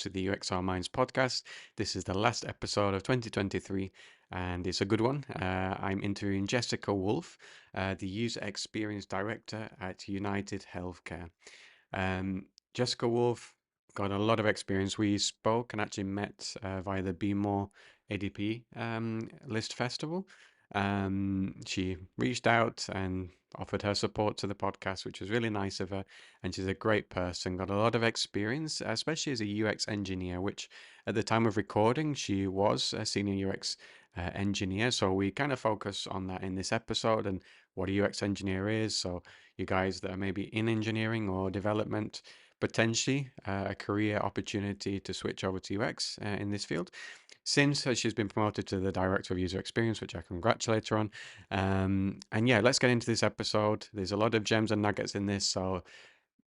to the UXR Minds podcast. This is the last episode of 2023, and it's a good one. I'm interviewing Jessica Wolff, the User Experience Director at United Healthcare. Jessica Wolff got a lot of experience. We spoke and actually met via the Be More ADP List Festival. She reached out and offered her support to the podcast, which was really nice of her. And she's a great person, got a lot of experience, especially as a UX engineer, which at the time of recording, she was a senior UX engineer. So we kind of focus on that in this episode and what a UX engineer is. So you guys that are maybe in engineering or development, potentially a career opportunity to switch over to UX in this field. Since she's been promoted to the Director of User Experience, which I congratulate her on. And yeah, let's get into this episode. There's a lot of gems and nuggets in this, so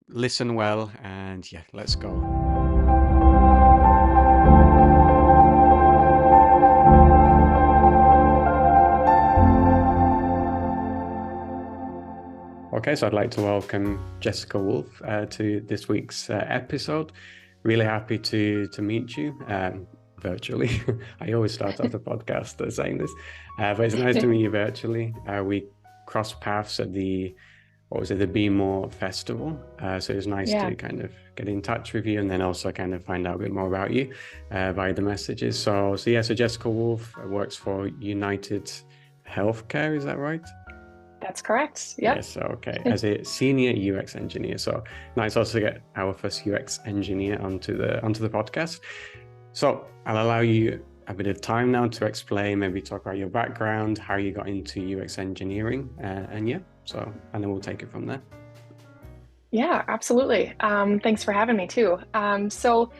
listen well, and yeah, let's go. Okay, so I'd like to welcome Jessica Wolff to this week's episode. Really happy to meet you virtually. I always start off the podcast saying this, but it's nice to meet you virtually. We crossed paths at the Be More Festival, so it's nice to kind of get in touch with you and then also kind of find out a bit more about you via the messages. So Jessica Wolff works for United Healthcare, is that right? That's correct. Yep. Yes. Okay. As a senior UX engineer, so nice also to get our first UX engineer onto the podcast. So I'll allow you a bit of time now to explain, maybe talk about your background, how you got into UX engineering, and then we'll take it from there. Yeah, absolutely. Thanks for having me too. So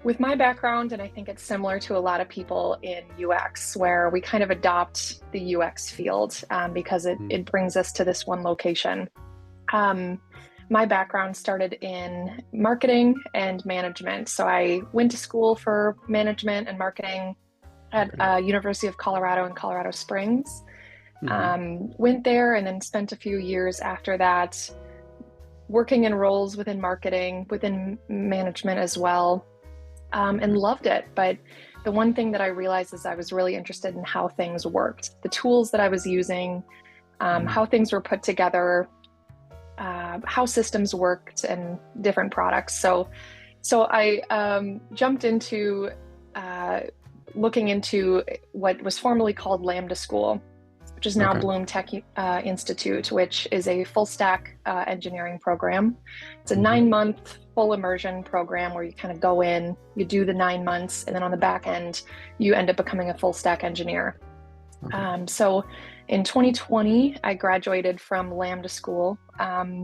with my background, and I think it's similar to a lot of people in UX, where we kind of adopt the UX field because it brings us to this one location. My background started in marketing and management. So I went to school for management and marketing at University of Colorado in Colorado Springs. Went there and then spent a few years after that working in roles within marketing, within management as well, and loved it. But the one thing that I realized is I was really interested in how things worked, the tools that I was using, how things were put together, how systems worked and different products. So I jumped into looking into what was formerly called Lambda School, which is now Bloom Tech Institute, which is a full stack engineering program. It's a 9-month full immersion program where you kind of go in, you do the 9 months, and then on the back end, you end up becoming a full stack engineer. So in 2020, I graduated from Lambda School,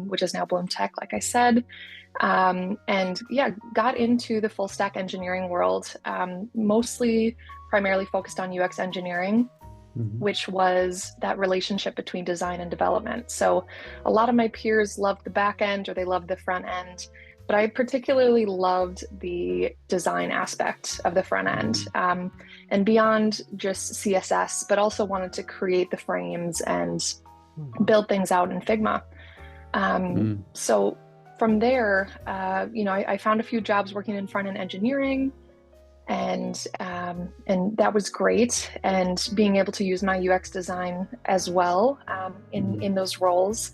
which is now Bloom Tech, like I said, and got into the full stack engineering world, primarily focused on UX engineering, which was that relationship between design and development. So a lot of my peers loved the back end or they loved the front end, but I particularly loved the design aspect of the front end, and beyond just CSS, but also wanted to create the frames and build things out in Figma. So from there, I found a few jobs working in front end engineering, and that was great. And being able to use my UX design as well in those roles.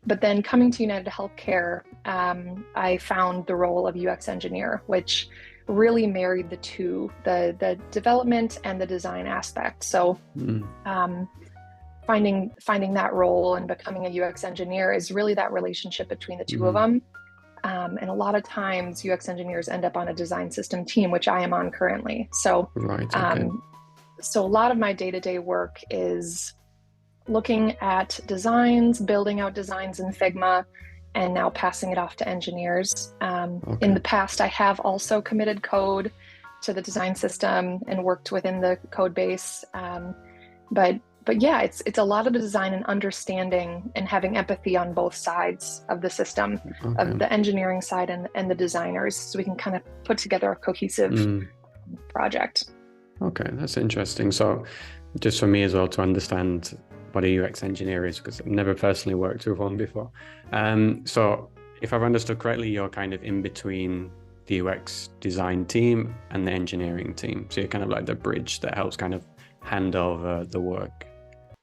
But then coming to United Healthcare, I found the role of UX engineer, which really married the two, the development and the design aspect. So finding that role and becoming a UX engineer is really that relationship between the two of them. And a lot of times UX engineers end up on a design system team, which I am on currently. So, so a lot of my day-to-day work is looking at designs, building out designs in Figma, and now passing it off to engineers. In the past, I have also committed code to the design system and worked within the code base. But yeah, it's a lot of the design and understanding and having empathy on both sides of the system, of the engineering side and the designers, so we can kind of put together a cohesive project. Okay, that's interesting. So just for me as well to understand what a UX engineer is, because I've never personally worked with one before. So if I've understood correctly, you're kind of in between the UX design team and the engineering team. So you're kind of like the bridge that helps kind of hand over the work.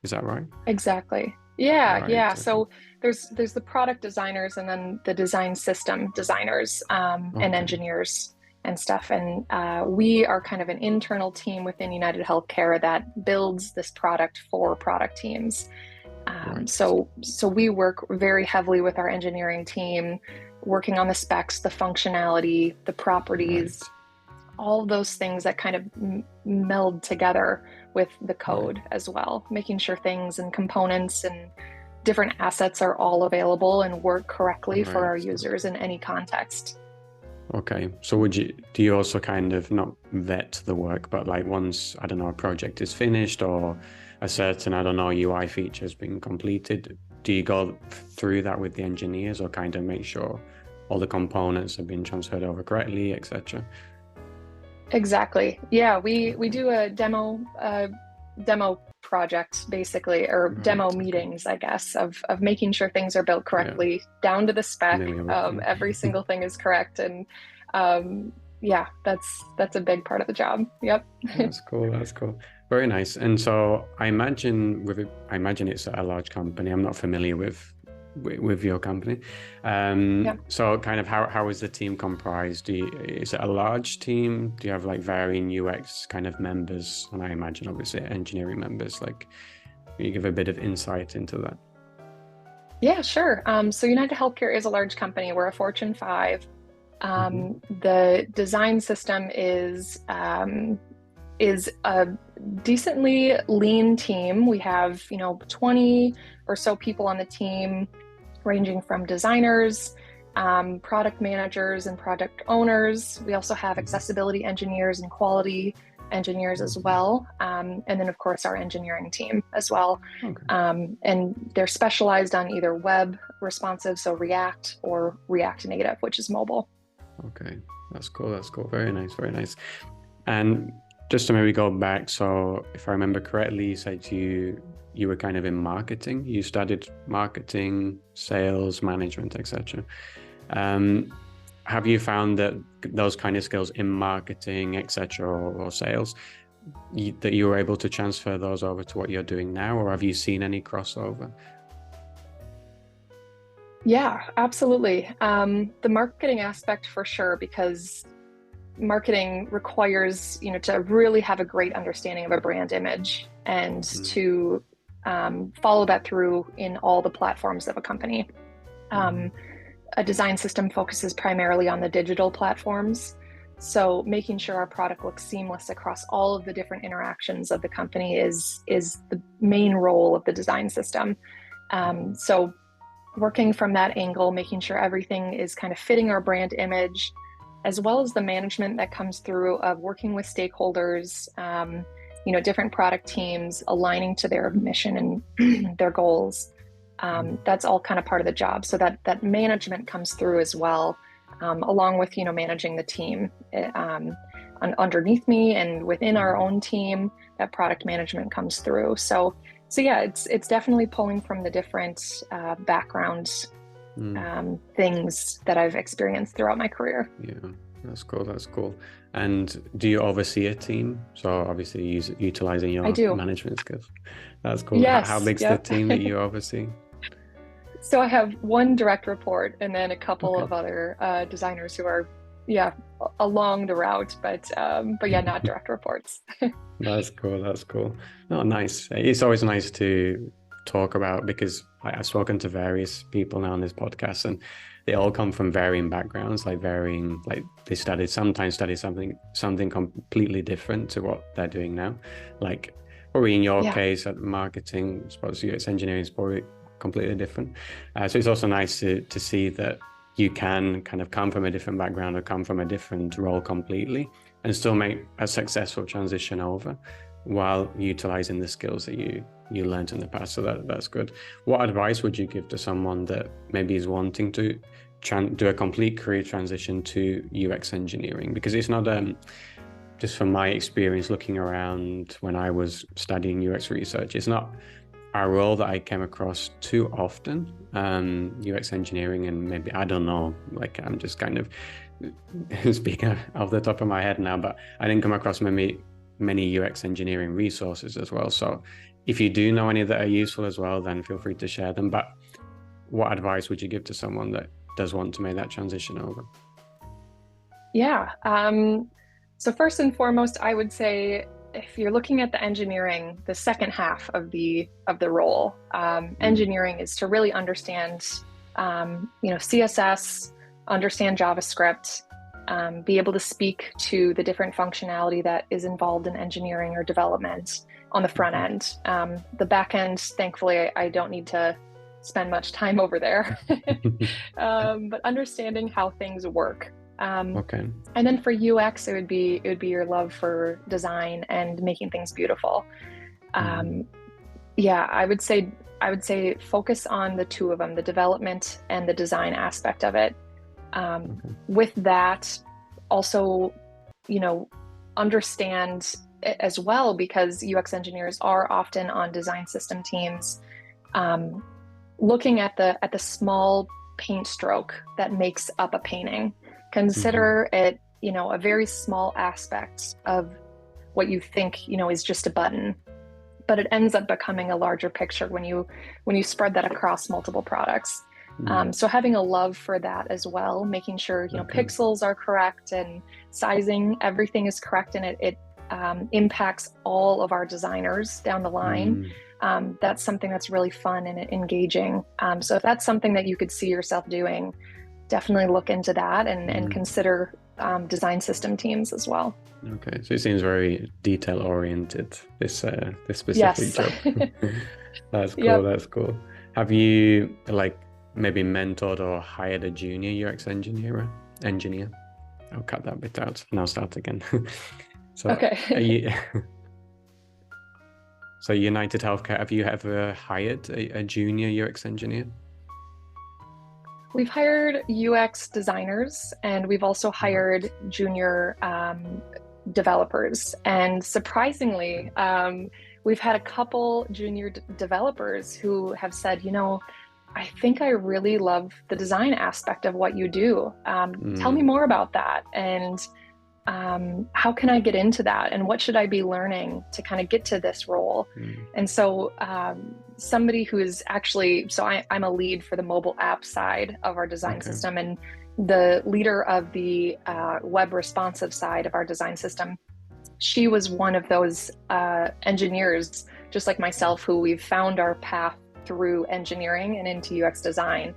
Is that right? Exactly. Yeah, Right. yeah. Okay. So there's the product designers and then the design system designers and Okay. engineers and stuff. And we are kind of an internal team within United Healthcare that builds this product for product teams. Right. So we work very heavily with our engineering team, working on the specs, the functionality, the properties, Right. all of those things that kind of meld together with the Right. code as well, making sure things and components and different assets are all available and work correctly for Right. our users Okay. in any context. Okay. So do you also kind of not vet the work, but like once, I don't know, a project is finished or a certain, I don't know, UI feature has been completed, do you go through that with the engineers or kind of make sure all the components have been transferred over correctly, etc.? Exactly. Yeah, we Okay. do a demo project basically, or demo Right. Okay. meetings, I guess, of making sure things are built Yeah. correctly, down to the spec. Nearly everything. Every single thing is correct, and yeah, that's a big part of the job. Yep. That's cool. That's cool. Very nice. And so I imagine it's a large company. I'm not familiar with your company. Yeah. So kind of how is the team comprised? Is it a large team? Do you have like varying UX kind of members? And I imagine obviously engineering members. Like, can you give a bit of insight into that? Yeah, sure. So United Healthcare is a large company. We're a Fortune 5. Hmm. The design system is a decently lean team. We have, 20 or so people on the team, ranging from designers, product managers, and product owners. We also have Hmm. accessibility engineers and quality engineers as Hmm. well. And then, of course, our engineering team as well. Okay. And they're specialized on either web responsive, so React, or React Native, which is mobile. Okay. That's cool. That's cool. Very nice. Very nice. And just to maybe go back, so if I remember correctly, you said you were kind of in marketing. You studied marketing, sales, management, etc. Um, have you found that those kind of skills in marketing, etc., or sales, that you were able to transfer those over to what you're doing now, or have you seen any crossover? Yeah, absolutely. The marketing aspect for sure, because marketing requires, to really have a great understanding of a brand image and Mm, to follow that through in all the platforms of a company. mm, Um, a design system focuses primarily on the digital platforms. So making sure our product looks seamless across all of the different interactions of the company is the main role of the design system. mm, So working from that angle, making sure everything is kind of fitting our brand image, as well as the management that comes through of working with stakeholders, different product teams, aligning to their mission and their goals. mm, That's all kind of part of the job. So that management comes through as well, along with managing the team underneath me and within our mm, own team. That product management comes through. So yeah, it's definitely pulling from the different background mm. things that I've experienced throughout my career. Yeah, that's cool. That's cool. And do you oversee a team? So obviously utilizing I your do. management skills. That's cool. How Yes. big's the Yep. team that you oversee? So I have one direct report and then a couple Okay. of other designers who are, yeah, along the route, but yeah, not direct reports. That's cool. That's cool. Oh, nice. It's always nice to talk about because I've spoken to various people now on this podcast, and they all come from varying backgrounds, like varying, like they sometimes study something completely different to what they're doing now. Like probably in your Yeah. case, at marketing, I suppose UX engineering is probably completely different. So it's also nice to see that you can kind of come from a different background or come from a different role completely and still make a successful transition over while utilizing the skills that you learned in the past. So that's good. What advice would you give to someone that maybe is wanting to do a complete career transition to UX engineering? Because it's not just from my experience looking around when I was studying UX research, it's not a role that I came across too often, UX engineering, and maybe, I don't know, like I'm just kind of speaking off the top of my head now, but I didn't come across many UX engineering resources as well. So if you do know any that are useful as well, then feel free to share them. But what advice would you give to someone that does want to make that transition over? Yeah. So first and foremost, I would say if you're looking at the engineering, the second half of the role, Mm, engineering is to really understand, CSS, understand JavaScript, be able to speak to the different functionality that is involved in engineering or development on the front okay. end. The back end, thankfully, I don't need to spend much time over there, but understanding how things work. Um, Okay. and then for UX, it would be your love for design and making things beautiful. Mm, Um, yeah, I would say focus on the two of them, the development and the design aspect of it. okay. With that, also, you know, understand as well because UX engineers are often on design system teams, um, looking at the small paint stroke that makes up a painting. Hmm. Consider it, a very small aspect of what you think, is just a button, but it ends up becoming a larger picture when you spread that across multiple products. Mm, So having a love for that as well, making sure okay. pixels are correct and sizing, everything is correct, and it impacts all of our designers down the line. Mm, That's something that's really fun and engaging. So if that's something that you could see yourself doing, definitely look into that and mm. consider design system teams as well. Okay. So it seems very detail oriented, this specific Yes. job. That's cool. Yep. That's cool. Have you like maybe mentored or hired a junior UX engineer? I'll cut that bit out and I'll start again. So are Okay. you so United Healthcare, have you ever hired a junior UX engineer? We've hired UX designers and we've also hired Right. junior developers. And surprisingly, we've had a couple junior developers who have said, I think I really love the design aspect of what you do. Tell me Mm, more about that. And how can I get into that? And what should I be learning to kind of get to this role? mm, And so, somebody who is actually, so I'm a lead for the mobile app side of our design okay. system, and the leader of the web responsive side of our design system. She was one of those engineers, just like myself, who we've found our path through engineering and into UX design.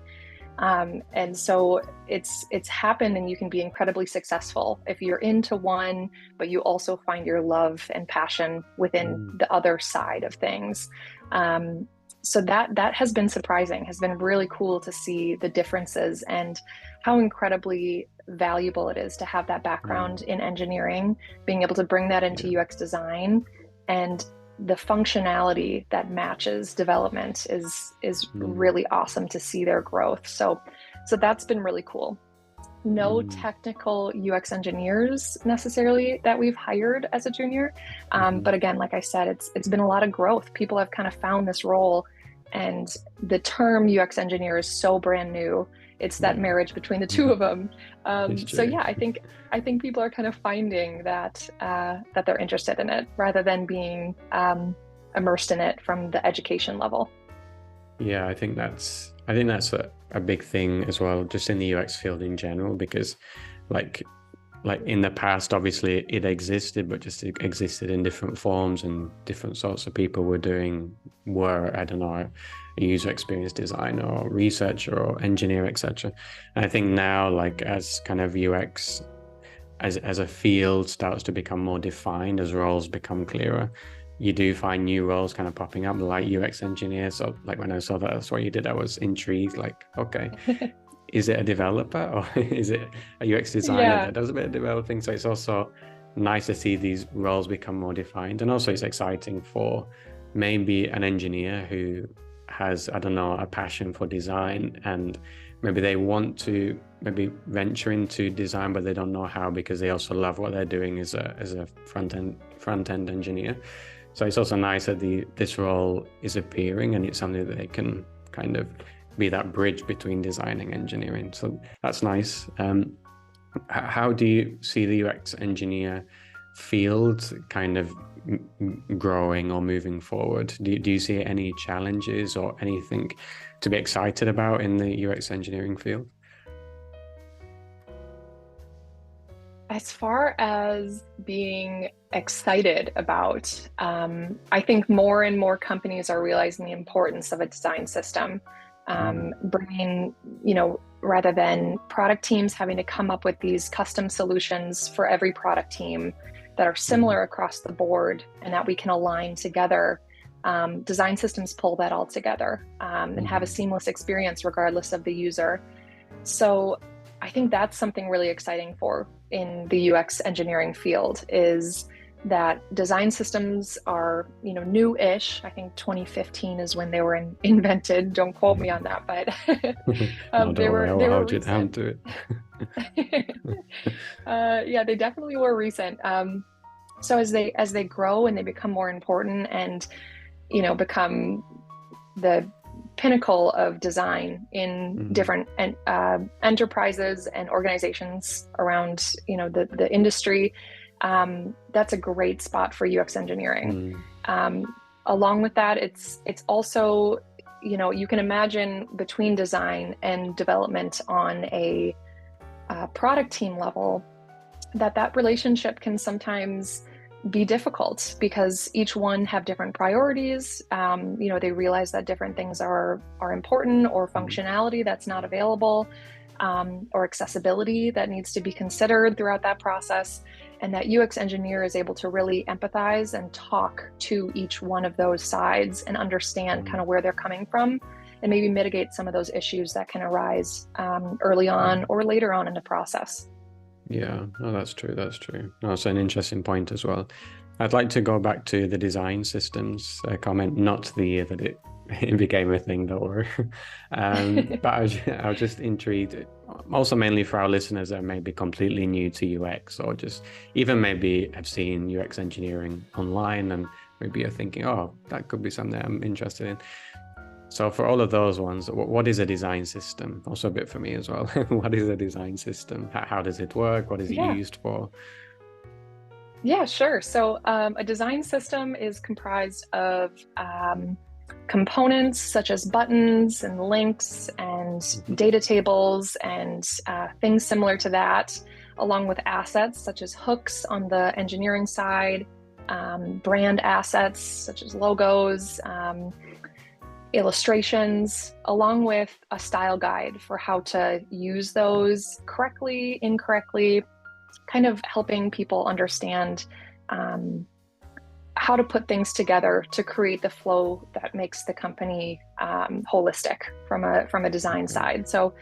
And so it's happened, and you can be incredibly successful if you're into one, but you also find your love and passion within Mm, the other side of things. Um, so that has been surprising, has been really cool to see the differences and how incredibly valuable it is to have that background mm, in engineering, being able to bring that into yeah. UX design, and the functionality that matches development is Mm, really awesome to see their growth. So that's been really cool. No mm, technical UX engineers necessarily that we've hired as a junior, mhm, but again, like I said, it's been a lot of growth. People have kind of found this role, and the term UX engineer is so brand new. It's that yeah. marriage between the two Mhm. of them. It's So true. yeah, I think people are kind of finding that they're interested in it rather than being immersed in it from the education level. Yeah, I think that's a big thing as well, just in the UX field in general, because like like in the past, obviously it existed, but just it existed in different forms and different sorts of people were, I don't know, a user experience designer or researcher or engineer, etc. And I think now, like as kind of UX as a field starts to become more defined, as roles become clearer, you do find new roles kind of popping up, like UX engineer. So like when I saw that that's what you did, I was intrigued, like, okay, is it a developer or is it a UX designer Yeah. that does a bit of developing? So it's also nice to see these roles become more defined. And also it's exciting for maybe an engineer who has, I don't know, a passion for design, and maybe they want to maybe venture into design, but they don't know how because they also love what they're doing as a front end engineer. So it's also nice that this role is appearing and it's something that they can kind of be that bridge between design and engineering. So that's nice. how do you see the UX engineer field kind of growing or moving forward? Do you see any challenges or anything to be excited about in the UX engineering field? As far as being excited about, I think more and more companies are realizing the importance of a design system, Mm, bringing, rather than product teams having to come up with these custom solutions for every product team that are mhm, similar across the board and that we can align together. Design systems pull that all together and have a mhm, seamless experience regardless of the user. So I think that's something really exciting for in the UX engineering field is that design systems are, new-ish. I think 2015 is when they were invented. Don't quote me on that, but no, don't they worry, were I will they were hold you down recent. to it. Yeah, they definitely were recent. So as they grow and they become more important and become the pinnacle of design in Mm, different enterprises and organizations around the industry. That's a great spot for UX engineering. mm, Um, Along with that, it's also you can imagine between design and development on a product team level that relationship can sometimes be difficult because each one have different priorities. They realize that different things are important, or mm, functionality that's not available, or accessibility that needs to be considered throughout that process. And that UX engineer is able to really empathize and talk to each one of those sides and understand kind mm, of where they're coming from and maybe mitigate some of those issues that can arise early on mm. or later on in the process. Yeah, no, that's true. That's true. No, that's an interesting point as well. I'd like to go back to the design systems comment, not the year that it it became a thing, don't worry. But I was just intrigued, also mainly for our listeners that may be completely new to UX or just even maybe have seen UX engineering online and maybe are thinking, oh, that could be something I'm interested in. So for all of those ones, what is a design system? Also a bit for me as well. What is a design system? How does it work? What is it Yeah. used for? Yeah, sure. So a design system is comprised of components such as buttons and links and Mhm, data tables and things similar to that, along with assets such as hooks on the engineering side, brand assets such as logos, illustrations, along with a style guide for how to use those correctly, incorrectly, kind of helping people understand um, how to put things together to create the flow that makes the company holistic from a design okay. side. So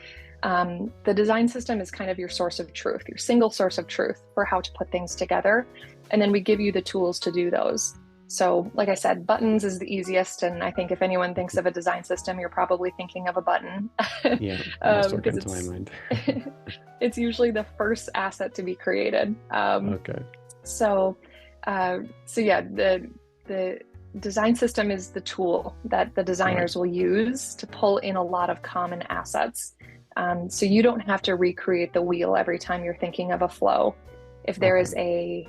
the design system is kind of your source of truth, your single source of truth for how to put things together. And then we give you the tools to do those. So, like I said, buttons is the easiest. And I think if anyone thinks of a design system, you're probably thinking of a button Yeah, that's what because came to my mind. it's usually the first asset to be created. Okay. So, so yeah, the design system is the tool that the Right. designers will use to pull in a lot of common assets. So you don't have to recreate the wheel every time you're thinking of a flow. If there Okay. is a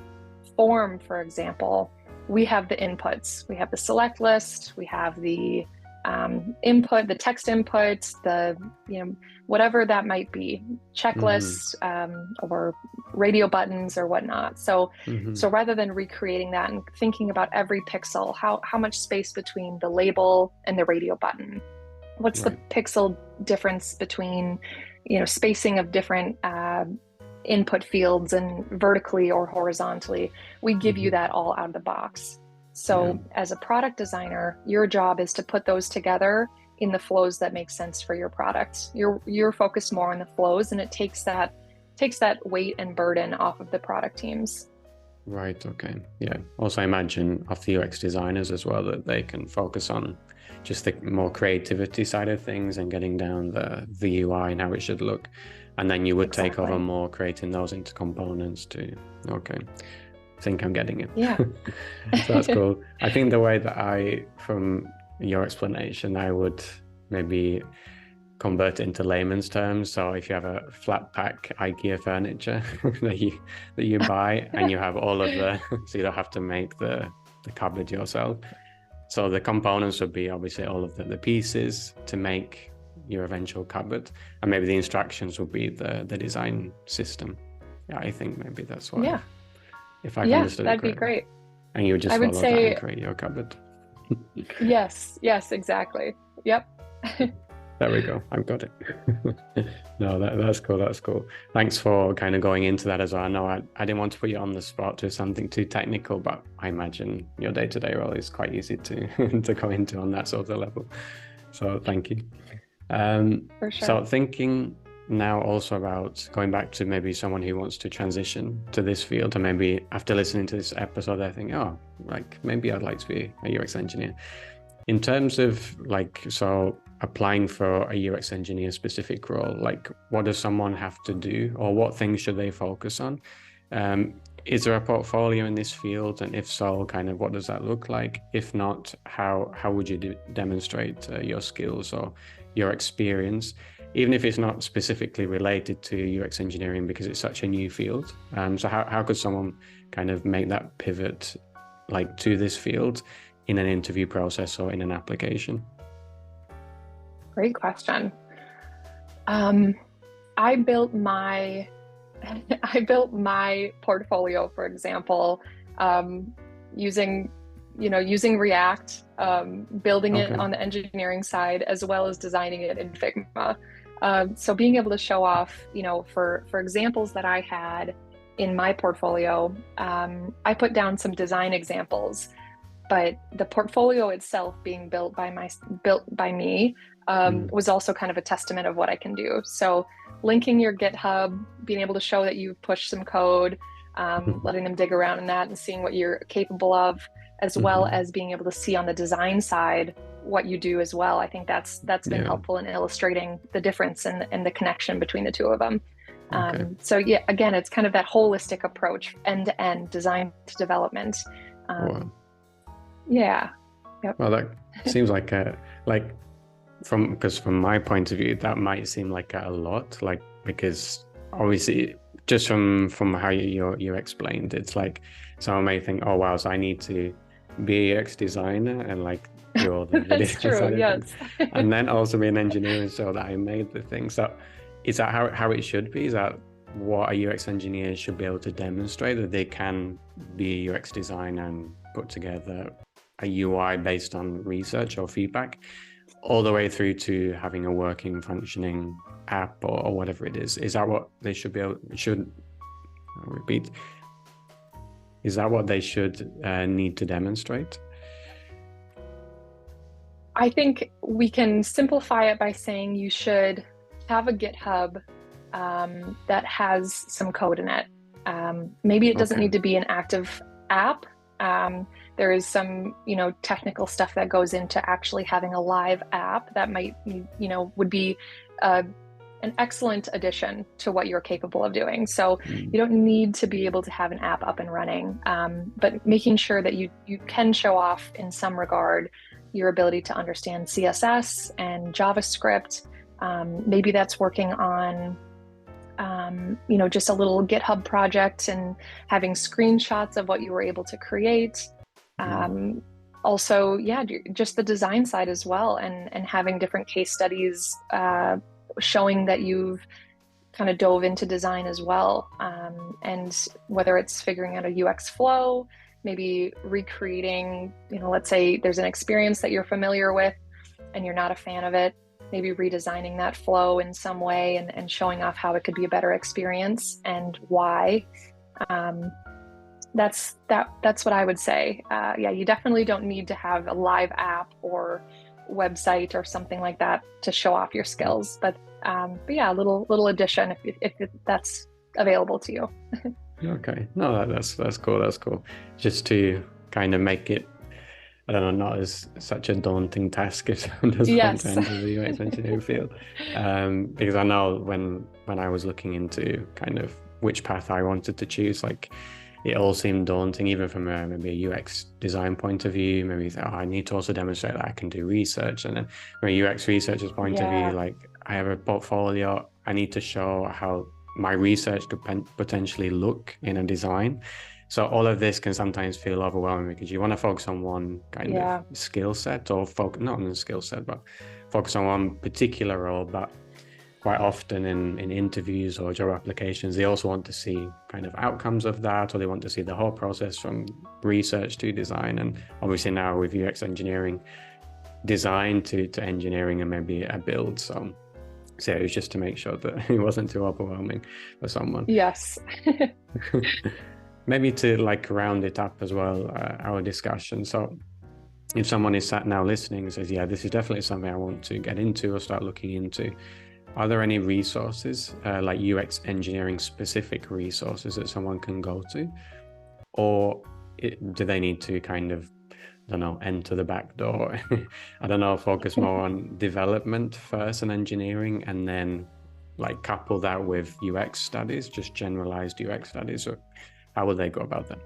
form, for example, we have the inputs. We have the select list. We have the input, the text input, the whatever that might be, Hmm. checklists or radio buttons or whatnot. So Hmm. rather than recreating that and thinking about every pixel, how much space between the label and the radio button? What's the Right. pixel difference between, spacing of different input fields and vertically or horizontally? We give you Hmm. that all out of the box. Yeah. So as a product designer, your job is to put those together in the flows that make sense for your product. You're focused more on the flows, and it takes that weight and burden off of the product teams. Right. Okay. Yeah. Also, I imagine of the UX designers as well that they can focus on just the more creativity side of things and getting down the UI and how it should look, and then you would take over Exactly. more creating those into components too. Okay. I think I'm getting it. Yeah. So that's cool. I think the way that from your explanation, I would maybe convert it into layman's terms. So if you have a flat pack IKEA furniture that you buy, and you have all of the, so you don't have to make the cupboard yourself. So the components would be obviously all of the pieces to make your eventual cupboard, and maybe the instructions would be the design system. Yeah, I think maybe that's what Yeah. if I've Yeah, understood it that'd be correctly. great. And you would I just would follow that and say create your cupboard. yes, exactly. Yep. There we go. I've got it. No, that's cool. That's cool. Thanks for kind of going into that as well. I know I didn't want to put you on the spot to something too technical, but I imagine your day-to-day role is quite easy to to go into on that sort of level. So thank you. For sure. So thinking now also about going back to maybe someone who wants to transition to this field, and maybe after listening to this episode, they think, oh, like maybe I'd like to be a UX engineer. In terms of like, so applying for a UX engineer specific role, like what does someone have to do, or what things should they focus on? Is there a portfolio in this field? And if so, kind of what does that look like? If not, how would you demonstrate your skills or your experience, even if it's not specifically related to UX engineering because it's such a new field? So how could someone kind of make that pivot like to this field in an interview process or in an application? Great question. I built my portfolio, for example, using React, building it on the engineering side as well as designing it in Figma. So being able to show off, for examples that I had in my portfolio, I put down some design examples, but the portfolio itself being built by me was also kind of a testament of what I can do. So linking your GitHub, being able to show that you've pushed some code, letting them dig around in that and seeing what you're capable of, as well as being able to see on the design side what you do as well. I think that's been helpful in illustrating the difference and the connection between the two of them. So yeah, again, it's kind of that holistic approach, end-to-end, design to development. Wow. Yeah. Yep. Well, that seems like because from my point of view, that might seem like a lot, like, because obviously just from how you explained, it's like someone may think, oh wow, so I need to be a UX designer and like do all the That's true, yes. And then also be an engineer and show that I made the thing. So is that how it should be? Is that what a UX engineer should be able to demonstrate, that they can be a UX designer and put together a UI based on research or feedback, all the way through to having a working, functioning app or whatever it is? Is that what they should be able, is that what they should need to demonstrate? I think we can simplify it by saying you should have a GitHub that has some code in it. Maybe it doesn't need to be an active app. There is some, technical stuff that goes into actually having a live app that might, would be an excellent addition to what you're capable of doing. So you don't need to be able to have an app up and running, but making sure that you can show off in some regard your ability to understand CSS and JavaScript. Maybe that's working on just a little GitHub project and having screenshots of what you were able to create. Also, just the design side as well, and having different case studies showing that you've kind of dove into design as well. And whether it's figuring out a UX flow, maybe recreating, let's say there's an experience that you're familiar with and you're not a fan of it, maybe redesigning that flow in some way and showing off how it could be a better experience and why. That's what I would say. You definitely don't need to have a live app or website or something like that to show off your skills. But a little addition if that's available to you. Okay, no, that's cool. That's cool. Just to kind of make it, I don't know, not as such a daunting task if someone doesn't want to enter the UX engineering field. Because I know when I was looking into kind of which path I wanted to choose, like it all seemed daunting, even from maybe a UX design point of view. Maybe you think, oh, I need to also demonstrate that I can do research. And then from a UX researcher's point of view, Yeah. like I have a portfolio, I need to show how my research could potentially look in a design. So all of this can sometimes feel overwhelming because you want to focus on one kind of Yeah. skill set, or not on a skill set, but focus on one particular role. But quite often in interviews or job applications, they also want to see kind of outcomes of that, or they want to see the whole process from research to design. And obviously now with UX engineering, design to engineering and maybe a build. So it was just to make sure that it wasn't too overwhelming for someone. Yes. Maybe to like round it up as well, our discussion. So if someone is sat now listening and says, yeah, this is definitely something I want to get into or start looking into, are there any resources, like UX engineering specific resources that someone can go to? Or do they need to kind of, I don't know, enter the back door? I don't know, focus more on development first and engineering, and then like couple that with UX studies, just generalized UX studies? Or how will they go about that?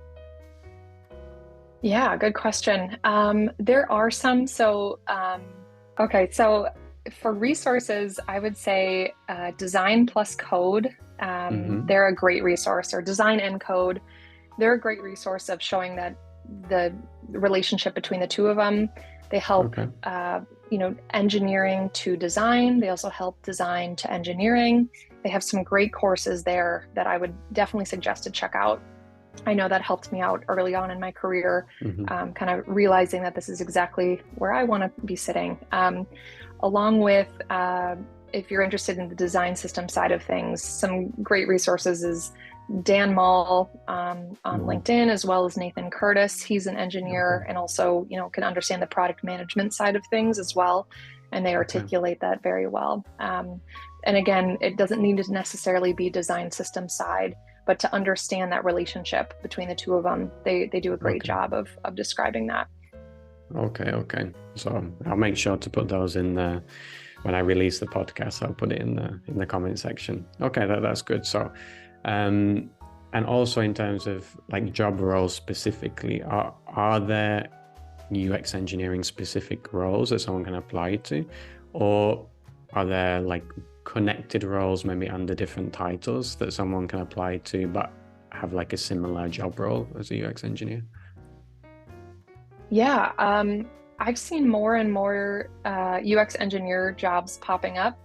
Yeah, good question. There are some. Okay, so for resources, I would say Design plus Code. They're a great resource, or Design and Code. They're a great resource of showing that the relationship between the two of them. They help, Okay. Engineering to design. They also help design to engineering. They have some great courses there that I would definitely suggest to check out. I know that helped me out early on in my career, kind of realizing that this is exactly where I want to be sitting. Along with, if you're interested in the design system side of things, some great resources is Dan Mall on LinkedIn, as well as Nathan Curtis. He's an engineer and also, can understand the product management side of things as well. And they articulate that very well. And again, it doesn't need to necessarily be design system side, but to understand that relationship between the two of them, they do a great job of describing that. Okay. So I'll make sure to put those in the, when I release the podcast, I'll put it in the comment section. Okay, that's good. So, and also in terms of like job roles specifically, are there UX engineering specific roles that someone can apply to, or are there like connected roles maybe under different titles that someone can apply to but have like a similar job role as a UX engineer? Yeah, I've seen more and more UX engineer jobs popping up,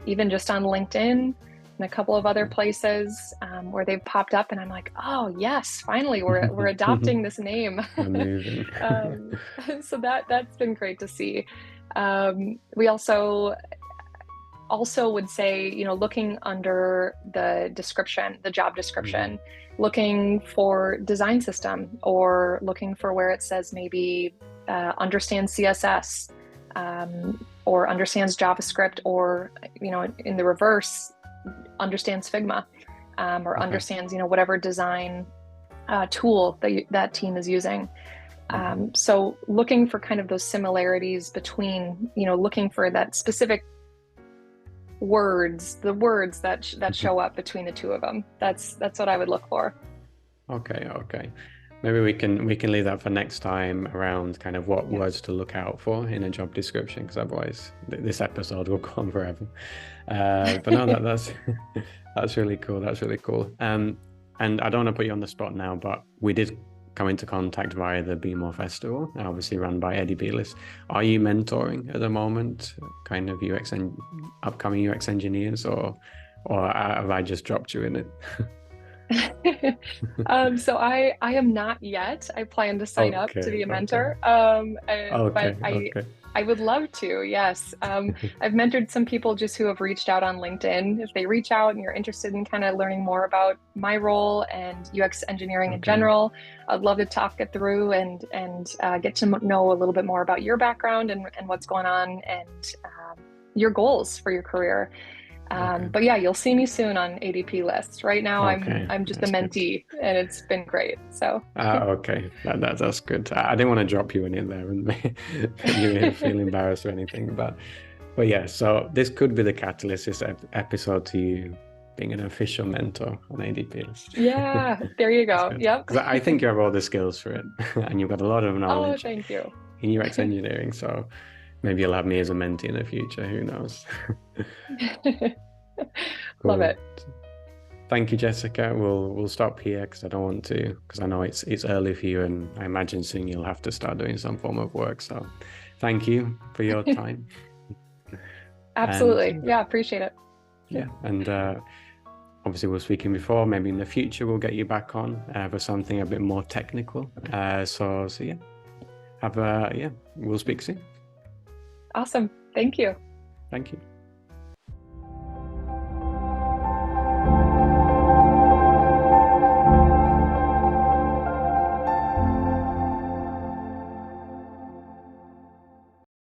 even just on LinkedIn and a couple of other places where they've popped up, and I'm like, oh yes, finally we're adopting this name. Amazing. So that's been great to see. We also would say, looking under the description, the job description, looking for design system, or looking for where it says maybe understands CSS, or understands JavaScript, or, in the reverse, understands Figma, or understands, whatever design tool that team is using. So looking for kind of those similarities between, looking for that specific words, the words that show up between the two of them. That's what I would look for. Okay. Maybe we can leave that for next time, around kind of what words to look out for in a job description, because otherwise this episode will go on forever. But no, that's really cool. That's really cool. And I don't want to put you on the spot now, but we did come into contact via the Be More Festival, obviously run by Eddie Bealis. Are you mentoring at the moment, kind of upcoming UX engineers, or have I just dropped you in it? So I am not yet. I plan to sign up to be a mentor. But I would love to, yes. I've mentored some people just who have reached out on LinkedIn. If they reach out and you're interested in kind of learning more about my role and UX engineering in general, I'd love to talk it through and get to know a little bit more about your background and what's going on, and your goals for your career. But yeah, you'll see me soon on ADP lists. Right now, I'm just a mentee, and it's been great. So okay, that's good. I didn't want to drop you in there and make you feel embarrassed or anything, but yeah. So this could be the catalyst, this episode, to you being an official mentor on ADPS. Yeah, there you That's go. good. Yep. Because I think you have all the skills for it and you've got a lot of Oh, knowledge thank you. in UX engineering. So maybe you'll have me as a mentee in the future. Who knows? Love Cool. it. Thank you, Jessica. We'll stop here because I don't want to, because I know it's early for you, and I imagine soon you'll have to start doing some form of work. So thank you for your time. And Absolutely. Yeah, appreciate it. yeah, and obviously we were speaking before, maybe in the future we'll get you back on for something a bit more technical. So yeah, we'll speak soon. Awesome. Thank you. Thank you.